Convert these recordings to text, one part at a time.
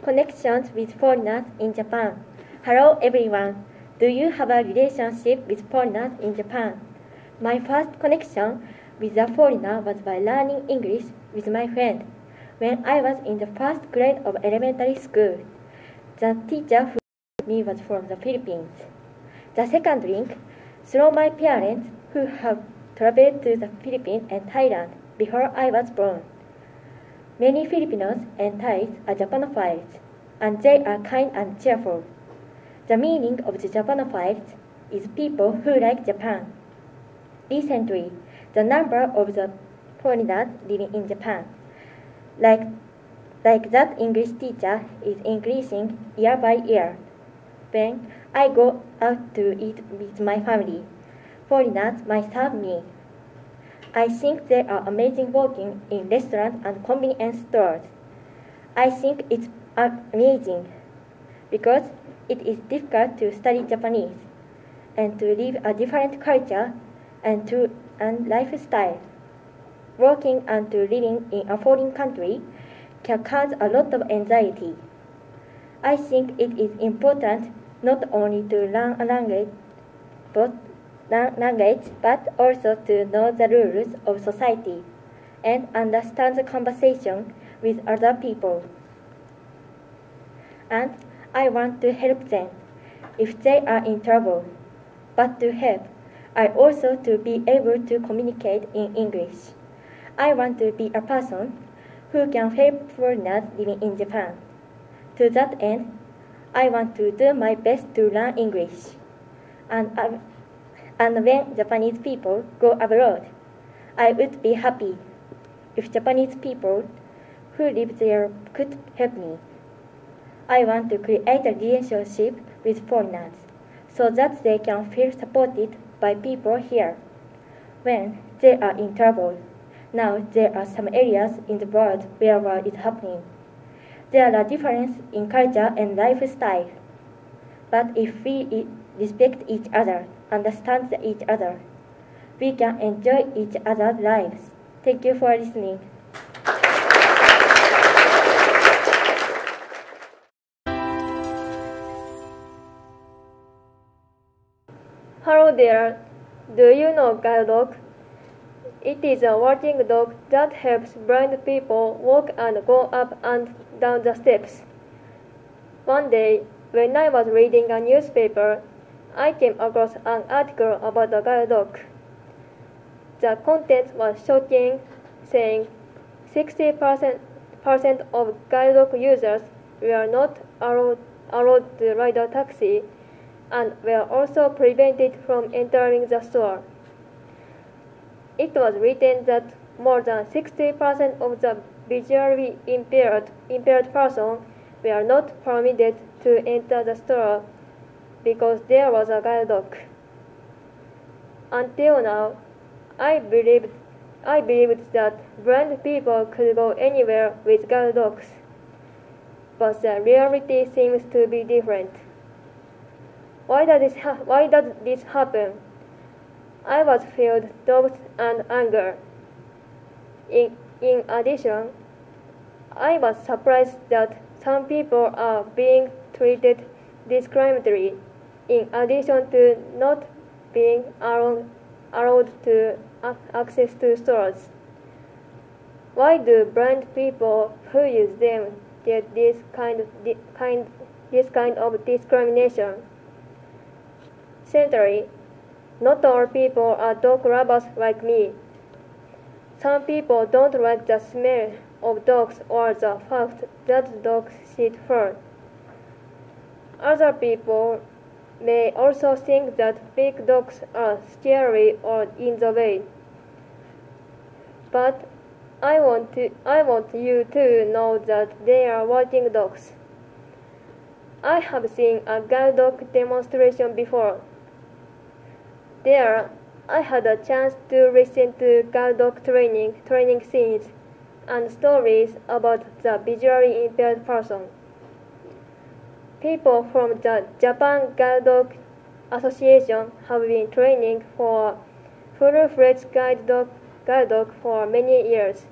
connections with foreigners in Japan. Hello everyone. Do you have a relationship with foreigners in Japan? My first connection with a foreigner was by learning English with my friend when I was in the first grade of elementary school. The teacher who taught me was from the Philippines. The second link, through my parents who have traveled to the Philippines and Thailand before I was born. Many Filipinos and Thais are Japanophiles, and they are kind and cheerful. The meaning of the Japanophiles is people who like Japan. Recently, the number of the foreigners living in Japan, like that English teacher, is increasing year by year. When I go out to eat with my family, foreigners might serve me. I think they are amazing working in restaurants and convenience stores. I think it's amazing because it is difficult to study Japanese and to live a different culture and lifestyle. Working and to living in a foreign country can cause a lot of anxiety. I think it is important not only to learn a language, but also to know the rules of society and understand the conversation with other people. And I want to help them if they are in trouble. But to help, I also to be able to communicate in English. I want to be a person who can help foreigners living in Japan. To that end, I want to do my best to learn English. And when Japanese people go abroad, I would be happy if Japanese people who live there could help me. I want to create a relationship with foreigners so that they can feel supported by people here when they are in trouble. Now there are some areas in the world where war is happening. There are differences in culture and lifestyle. But if we respect each other, understand each other, we can enjoy each other's lives. Thank you for listening. Hello there. Do you know guide dog? It is a working dog that helps blind people walk and go up and down the steps. One day, when I was reading a newspaper, I came across an article about a guide dog. The content was shocking, saying 60% of guide dog users were not allowed to ride a taxi and were also prevented from entering the store. It was written that more than 60% of the visually impaired persons were not permitted to enter the store because there was a guide dog. Until now, I believed that blind people could go anywhere with guide dogs, but the reality seems to be different. Why does this happen? I was filled with doubt and anger. In addition, I was surprised that some people are being treated discriminatorily in addition to not being allowed to access to stores. Why do blind people who use them get this kind of discrimination? Certainly, not all people are dog lovers like me. Some people don't like the smell of dogs or the fact that dogs shit fur. Other people may also think that big dogs are scary or in the way. But I want you to know that they are working dogs. I have seen a guide dog demonstration before. There, I had a chance to listen to guide dog training scenes and stories about the visually impaired person. People from the Japan Guide Dog Association have been training for full-fledged guide dog for many years.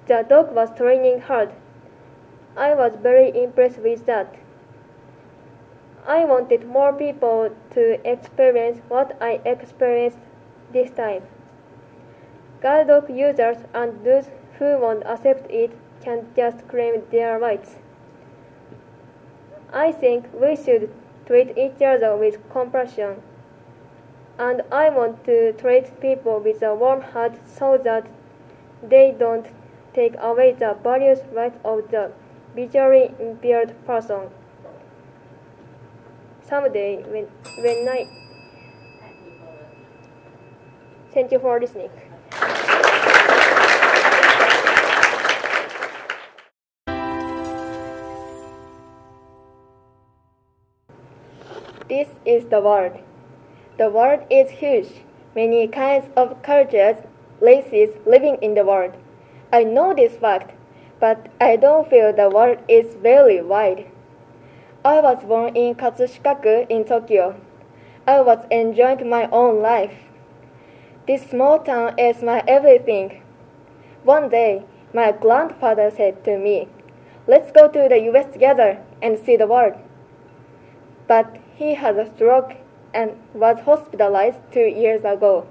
The dog was training hard, I was very impressed with that. I wanted more people to experience what I experienced this time. Guide dog users and those who won't accept it can just claim their rights. I think we should treat each other with compassion, and I want to treat people with a warm heart so that they don't take away the various rights of the visually impaired person. Someday, when I... Thank you for listening. This is the world. The world is huge. Many kinds of cultures, races living in the world. I know this fact, but I don't feel the world is very wide. I was born in Katsushikaku in Tokyo. I was enjoying my own life. This small town is my everything. One day, my grandfather said to me, "Let's go to the US together and see the world." But he had a stroke and was hospitalized 2 years ago.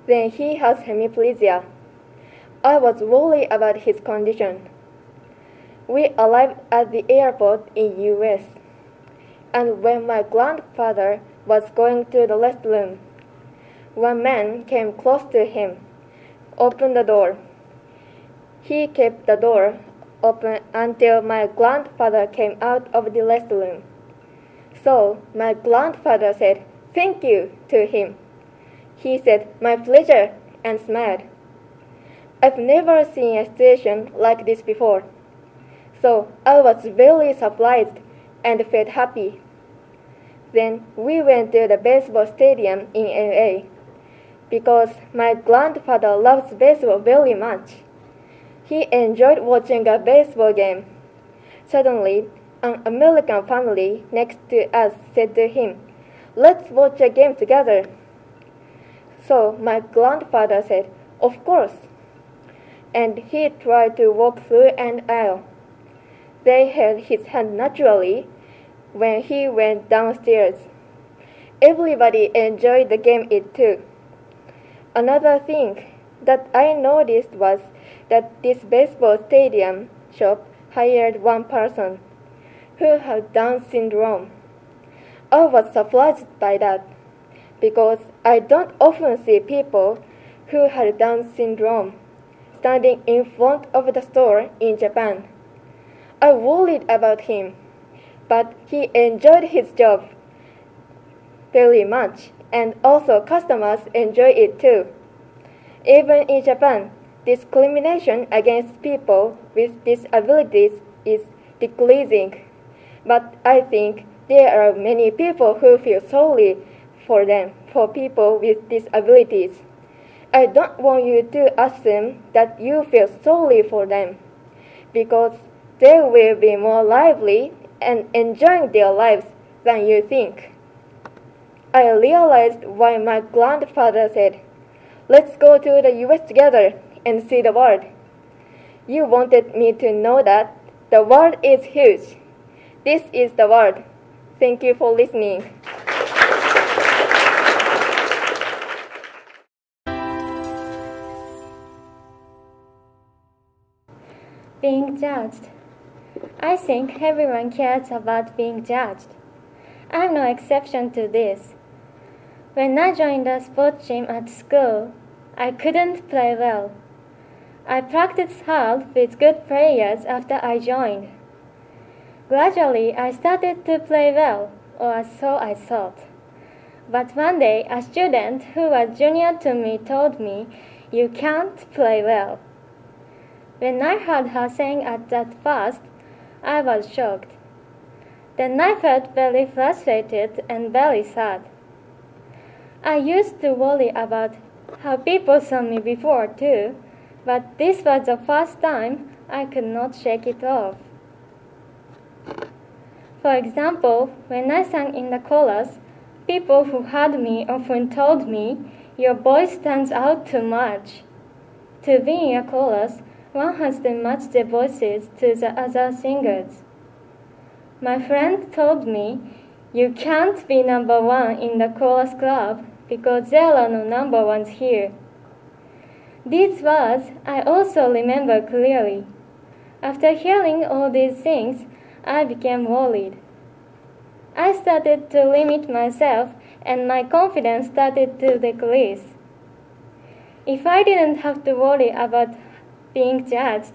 Then he has hemiplegia. I was worried about his condition. We arrived at the airport in US, and when my grandfather was going to the restroom, one man came close to him, opened the door. He kept the door open until my grandfather came out of the restroom. So my grandfather said, "Thank you," to him. He said, "My pleasure," and smiled. I've never seen a situation like this before. So I was very surprised and felt happy. Then we went to the baseball stadium in LA because my grandfather loves baseball very much. He enjoyed watching a baseball game. Suddenly, an American family next to us said to him, "Let's watch a game together." So my grandfather said, "Of course." And he tried to walk through an aisle. They held his hand naturally when he went downstairs. Everybody enjoyed the game too. Another thing that I noticed was that this baseball stadium shop hired one person who had Down syndrome. I was surprised by that because I don't often see people who had Down syndrome standing in front of the store in Japan. I worried about him, but he enjoyed his job very much, and also customers enjoy it too. Even in Japan, discrimination against people with disabilities is decreasing, but I think there are many people who feel sorry for people with disabilities. I don't want you to assume that you feel sorry for them, because they will be more lively and enjoying their lives than you think. I realized why my grandfather said, "Let's go to the US together and see the world." You wanted me to know that the world is huge. This is the world. Thank you for listening. Being judged. I think everyone cares about being judged. I'm no exception to this. When I joined the sports team at school, I couldn't play well. I practiced hard with good players after I joined. Gradually, I started to play well, or so I thought. But one day, a student who was junior to me told me, "You can't play well." When I heard her saying at first, I was shocked. Then I felt very frustrated and very sad. I used to worry about how people saw me before too, but this was the first time I could not shake it off. For example, when I sang in the chorus, people who heard me often told me, "Your voice stands out too much." To be in a chorus, one has to match their voices to the other singers. My friend told me, "You can't be number one in the chorus club because there are no number ones here." These words I also remember clearly. After hearing all these things, I became worried. I started to limit myself and my confidence started to decrease. If I didn't have to worry about being judged,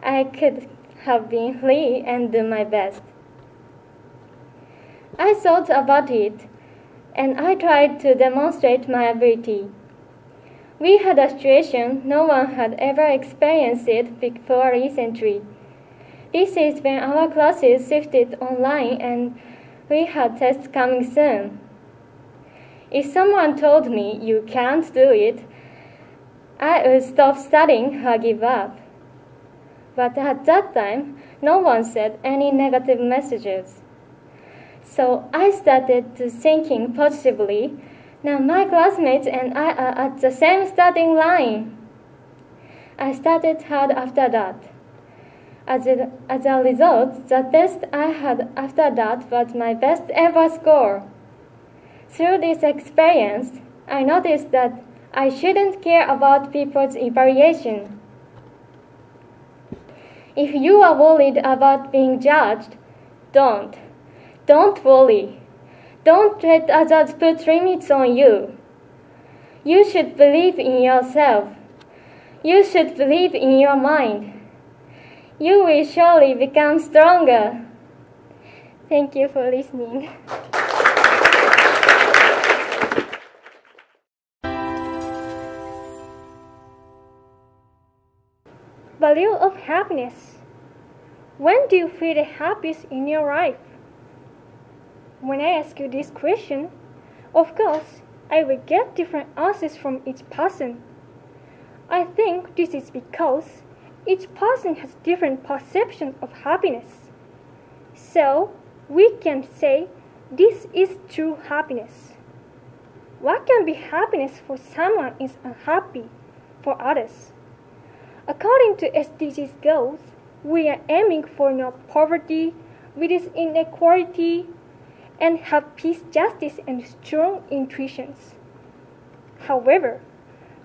I could have been free and do my best. I thought about it, and I tried to demonstrate my ability. We had a situation no one had ever experienced it before recently. This is when our classes shifted online and we had tests coming soon. If someone told me, "You can't do it," I would stop studying or give up. But at that time, no one said any negative messages. So I started to thinking positively. Now my classmates and I are at the same starting line. I studied hard after that. As a result, the test I had after that was my best ever score. Through this experience, I noticed that I shouldn't care about people's evaluation. If you are worried about being judged, don't. Don't worry. Don't let others put limits on you. You should believe in yourself. You should believe in your mind. You will surely become stronger. Thank you for listening. Value of happiness. When do you feel the happiest in your life? When I ask you this question, of course, I will get different answers from each person. I think this is because each person has different perceptions of happiness. So, we can say this is true happiness. What can be happiness for someone is unhappy for others. According to SDGs goals, we are aiming for no poverty, reduce inequality, and have peace, justice, and strong intuitions. However,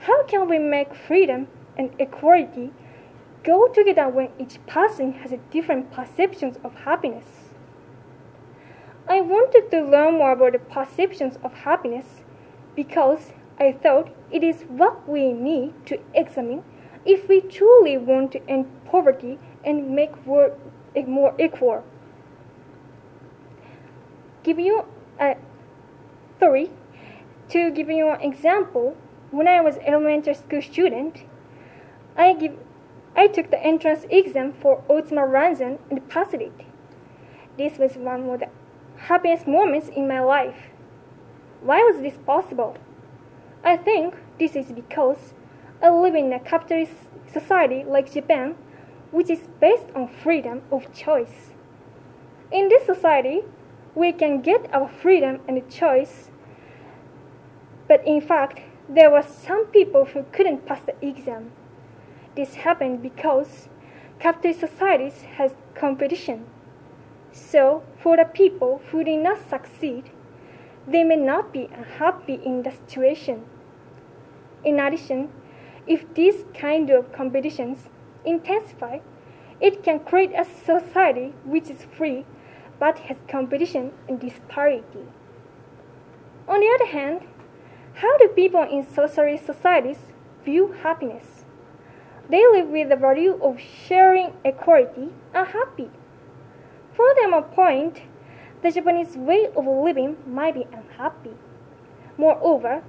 how can we make freedom and equality go together when each person has different perceptions of happiness? I wanted to learn more about the perceptions of happiness because I thought it is what we need to examine if we truly want to end poverty and make world more equal. To give you an example, when I was an elementary school student, I took the entrance exam for Da妻Arasan and passed it. This was one of the happiest moments in my life. Why was this possible? I think this is because I live in a capitalist society like Japan, which is based on freedom of choice. In this society, we can get our freedom and choice, but in fact, there were some people who couldn't pass the exam. This happened because capitalist societies has competition. So, for the people who did not succeed, they may not be unhappy in the situation. In addition, if these kind of competitions intensify, it can create a society which is free but has competition and disparity. On the other hand, how do people in socialist societies view happiness? They live with the value of sharing equality and happy. For them a point, the Japanese way of living might be unhappy. Moreover,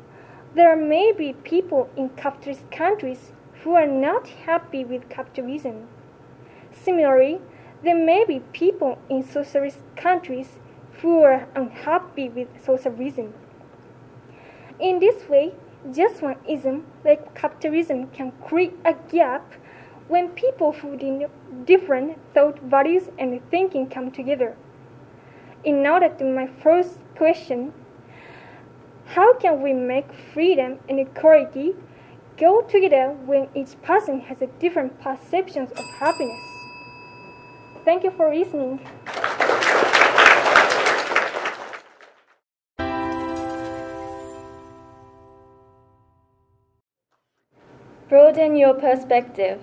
there may be people in capitalist countries who are not happy with capitalism. Similarly, there may be people in socialist countries who are unhappy with socialism. In this way, just one ism like capitalism can create a gap when people who have different thought, values, and thinking come together. In order to my first question, how can we make freedom and equality go together when each person has a different perceptions of happiness. Thank you for listening. Broaden your perspective.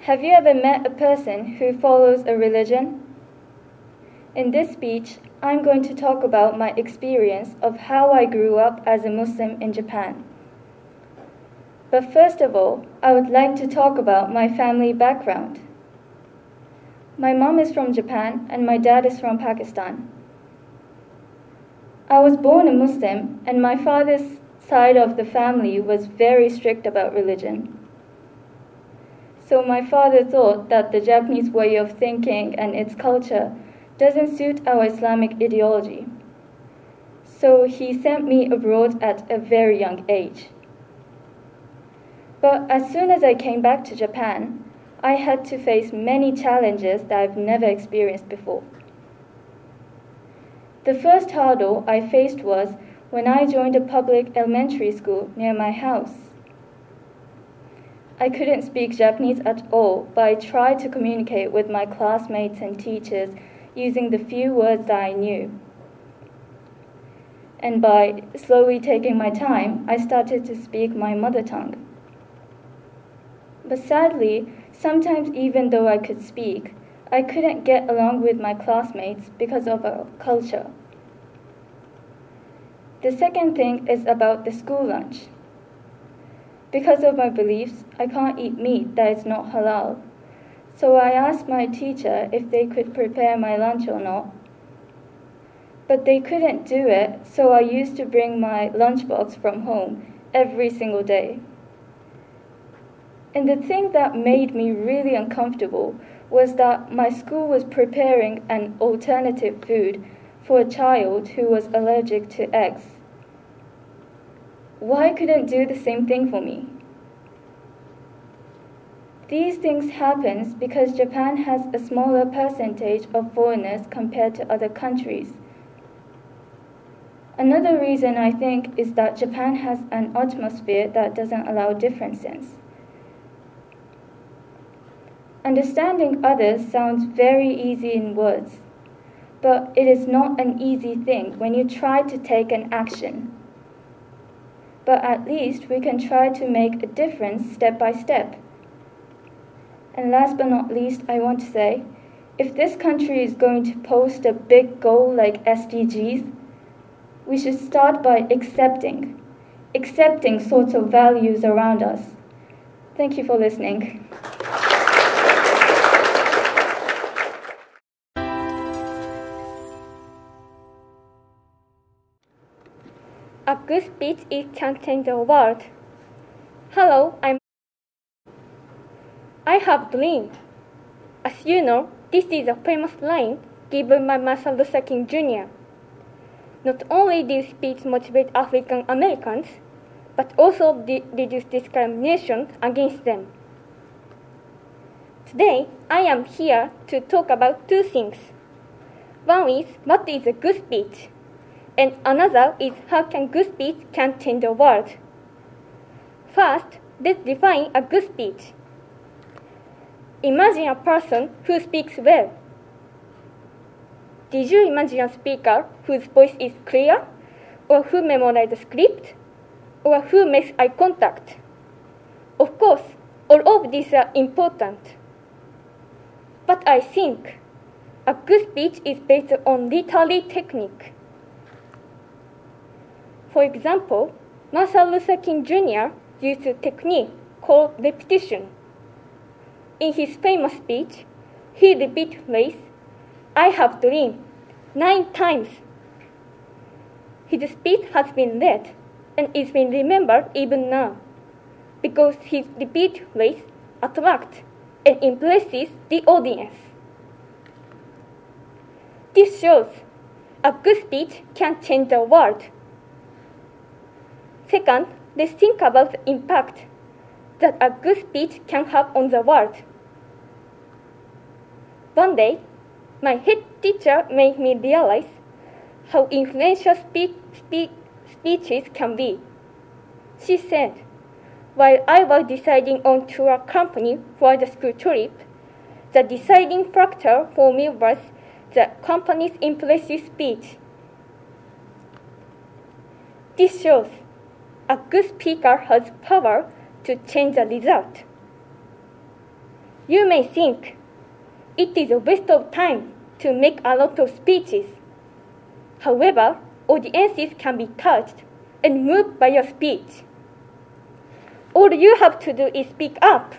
Have you ever met a person who follows a religion? In this speech, I'm going to talk about my experience of how I grew up as a Muslim in Japan. But first of all, I would like to talk about my family background. My mom is from Japan and my dad is from Pakistan. I was born a Muslim and my father's side of the family was very strict about religion. So my father thought that the Japanese way of thinking and its culture doesn't suit our Islamic ideology. So he sent me abroad at a very young age. But as soon as I came back to Japan, I had to face many challenges that I've never experienced before. The first hurdle I faced was when I joined a public elementary school near my house. I couldn't speak Japanese at all, but I tried to communicate with my classmates and teachers using the few words that I knew. And by slowly taking my time, I started to speak my mother tongue. But sadly, sometimes even though I could speak, I couldn't get along with my classmates because of our culture. The second thing is about the school lunch. Because of my beliefs, I can't eat meat that is not halal. So I asked my teacher if they could prepare my lunch or not. But they couldn't do it, so I used to bring my lunchbox from home every single day. And the thing that made me really uncomfortable was that my school was preparing an alternative food for a child who was allergic to eggs. Why couldn't do the same thing for me? These things happen because Japan has a smaller percentage of foreigners compared to other countries. Another reason I think is that Japan has an atmosphere that doesn't allow differences. Understanding others sounds very easy in words, but it is not an easy thing when you try to take an action. But at least we can try to make a difference step by step. And last but not least, I want to say, if this country is going to post a big goal like SDGs, we should start by accepting sorts of values around us. Thank you for listening. A good speech can change the world. Hello, I have a dream. As you know, this is a famous line given by Martin Luther King Jr. Not only did speech motivate African Americans, but also reduce discrimination against them. Today, I am here to talk about two things. One is what is a good speech, and another is how good speech can change the world. First, let's define a good speech. Imagine a person who speaks well. Did you imagine a speaker whose voice is clear, or who memorizes the script, or who makes eye contact? Of course, all of these are important. But I think a good speech is based on literary technique. For example, Martin Luther King Jr. used a technique called repetition. In his famous speech, he repeated the phrase, "I have dreamed," 9 times. His speech has been read and is being remembered even now because his repeated phrase attracts and impresses the audience. This shows a good speech can change the world. Second, let's think about the impact that a good speech can have on the world. One day, my head teacher made me realize how influential speeches can be. She said, While I was deciding on tour company for the school trip, the deciding factor for me was the company's impressive speech. This shows a good speaker has power to change the result. You may think it is a waste of time to make a lot of speeches. However, audiences can be touched and moved by your speech. All you have to do is speak up.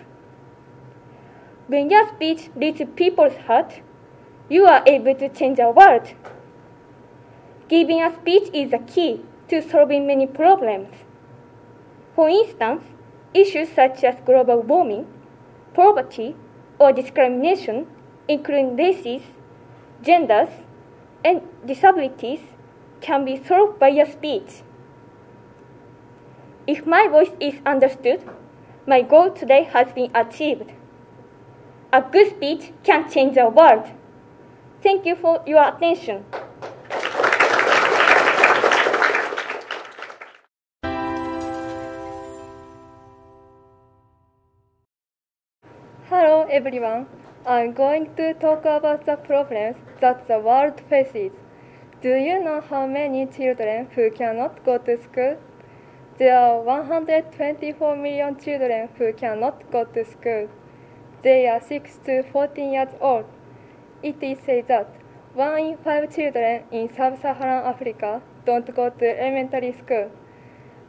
When your speech reaches people's heart, you are able to change the world. Giving a speech is the key to solving many problems. For instance, issues such as global warming, poverty, or discrimination, including races, genders, and disabilities, can be solved by your speech. If my voice is understood, my goal today has been achieved. A good speech can change the world. Thank you for your attention. Hello everyone. I'm going to talk about the problems that the world faces. Do you know how many children who cannot go to school? There are 124 million children who cannot go to school. They are 6 to 14 years old. It is said that 1 in 5 children in sub-Saharan Africa don't go to elementary school.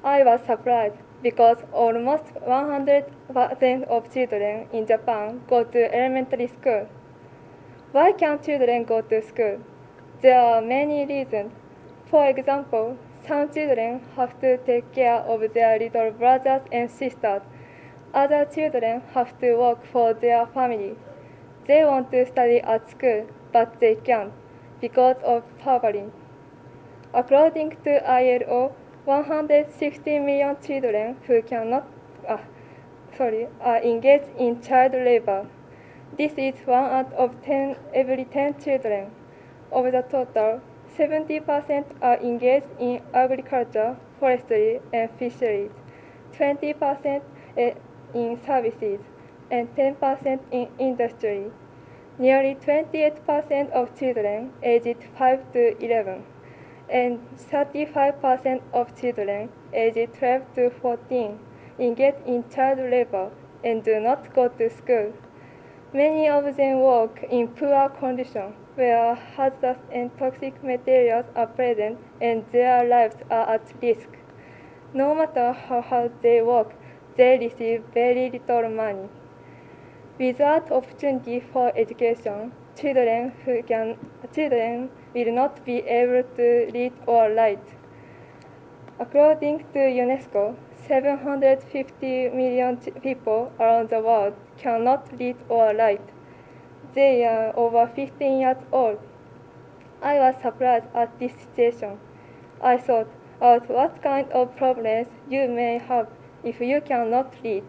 I was surprised because almost 100% of children in Japan go to elementary school. Why can't children go to school? There are many reasons. For example, some children have to take care of their little brothers and sisters. Other children have to work for their family. They want to study at school, but they can't because of poverty. According to ILO, 160 million children who are engaged in child labor. This is 1 out of every 10 children. Of the total, 70% are engaged in agriculture, forestry, and fisheries, 20% in services, and 10% in industry. Nearly 28% of children aged 5 to 11, and 35% of children aged 12 to 14 engage in child labor and do not go to school. Many of them work in poor conditions where hazardous and toxic materials are present and their lives are at risk. No matter how hard they work, they receive very little money. Without opportunity for education, children will not be able to read or write. According to UNESCO, 750 million people around the world cannot read or write. They are over 15 years old. I was surprised at this situation. I thought about what kind of problems you may have if you cannot read.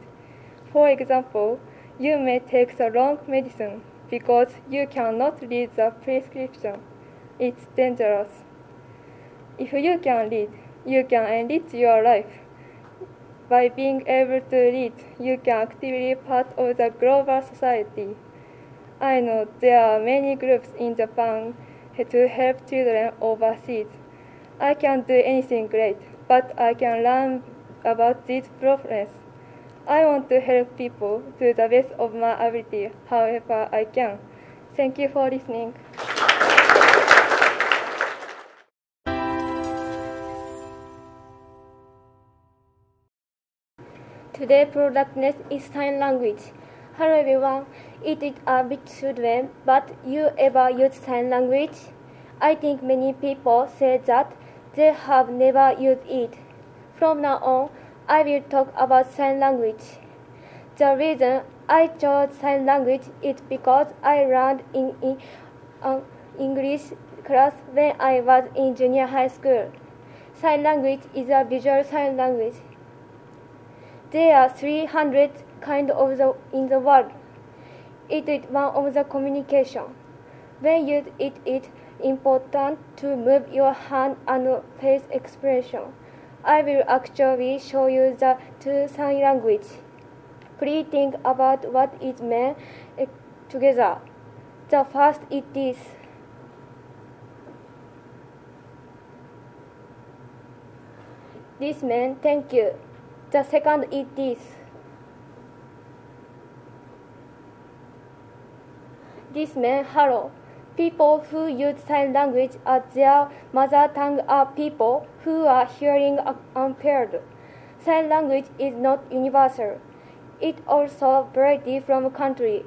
For example, you may take the wrong medicine because you cannot read the prescription. It's dangerous. If you can read, you can enrich your life. By being able to read, you can actively be part of the global society. I know there are many groups in Japan to help children overseas. I can't do anything great, but I can learn about these problems. I want to help people to the best of my ability, however I can. Thank you for listening. Today's protagonist is sign language. Hello everyone, it is a bit children, but you ever use sign language? I think many people say that they have never used it. From now on, I will talk about sign language. The reason I chose sign language is because I learned in English class when I was in junior high school. Sign language is a visual sign language. There are 300 kinds in the world. It is one of the communication. When used, it is important to move your hand and face expression. I will actually show you the two sign language. Please think about what it meant together. The first is this. This means thank you. The second is this. This means hello. People who use sign language as their mother tongue are people who are hearing impaired. Sign language is not universal. It also varies from country.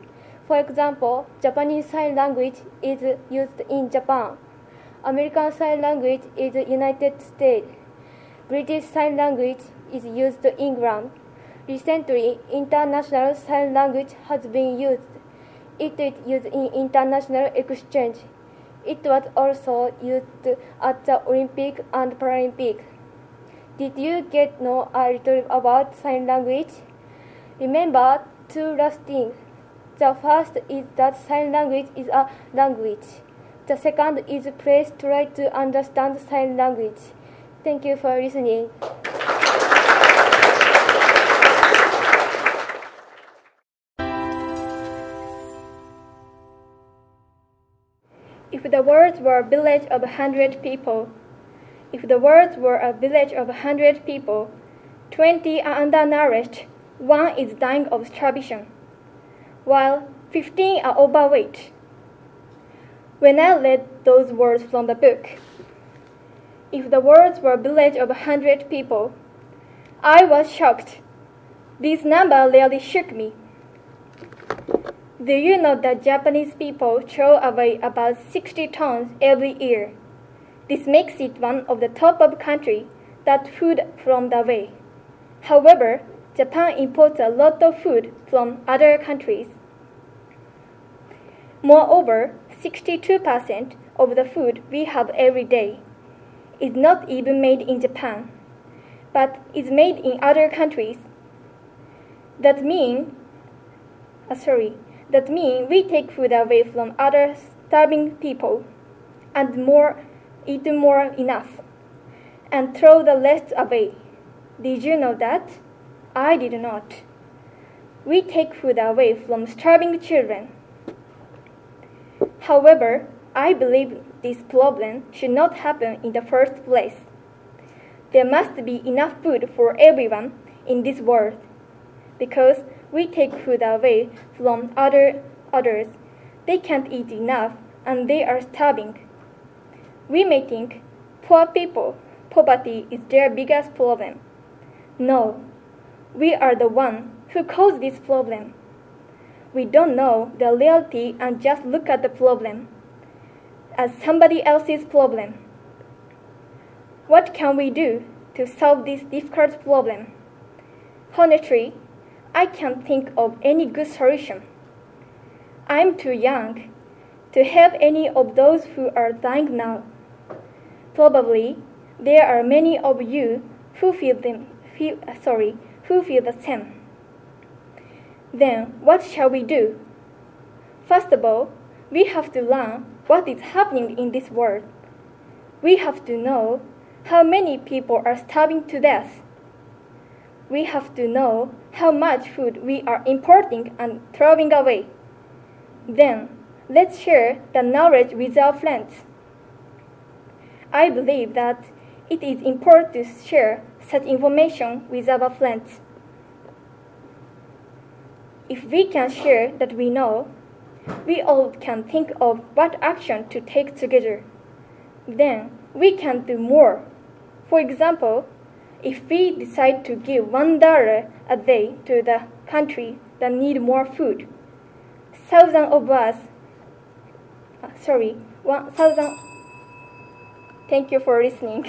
For example, Japanese Sign Language is used in Japan. American Sign Language is United States. British Sign Language is used in England. Recently, International Sign Language has been used. It is used in international exchange. It was also used at the Olympic and Paralympic. Did you get to know a little about sign language? Remember two last things. The first is that sign language is a language. The second is please try to understand sign language. Thank you for listening. If the world were a village of 100 people, if the world were a village of 100 people, 20 are undernourished, 1 is dying of starvation, while 15 are overweight. When I read those words from the book, if the world were a village of 100 people, I was shocked. This number really shook me. Do you know that Japanese people throw away about 60 tons every year? This makes it one of the top of countries that food thrown away. However, Japan imports a lot of food from other countries. Moreover, 62% of the food we have every day is not even made in Japan, but is made in other countries. That means we take food away from other starving people and eat more enough and throw the rest away. Did you know that? I did not. We take food away from starving children. However, I believe this problem should not happen in the first place. There must be enough food for everyone in this world. Because we take food away from others, they can't eat enough and they are starving. We may think poor people, poverty is their biggest problem. No, we are the one who caused this problem. We don't know the reality and just look at the problem as somebody else's problem. What can we do to solve this difficult problem? Honestly, I can't think of any good solution. I'm too young to help any of those who are dying now. Probably there are many of you who feel the same. Then what shall we do? First of all, we have to learn what is happening in this world. We have to know how many people are starving to death. We have to know how much food we are importing and throwing away. Then, let's share the knowledge with our friends. I believe that it is important to share such information with our friends. If we can share that we know, we all can think of what action to take together. Then, we can do more. For example, if we decide to give $1 a day to the country that need more food, 1,000 of us, 1,000. Thank you for listening.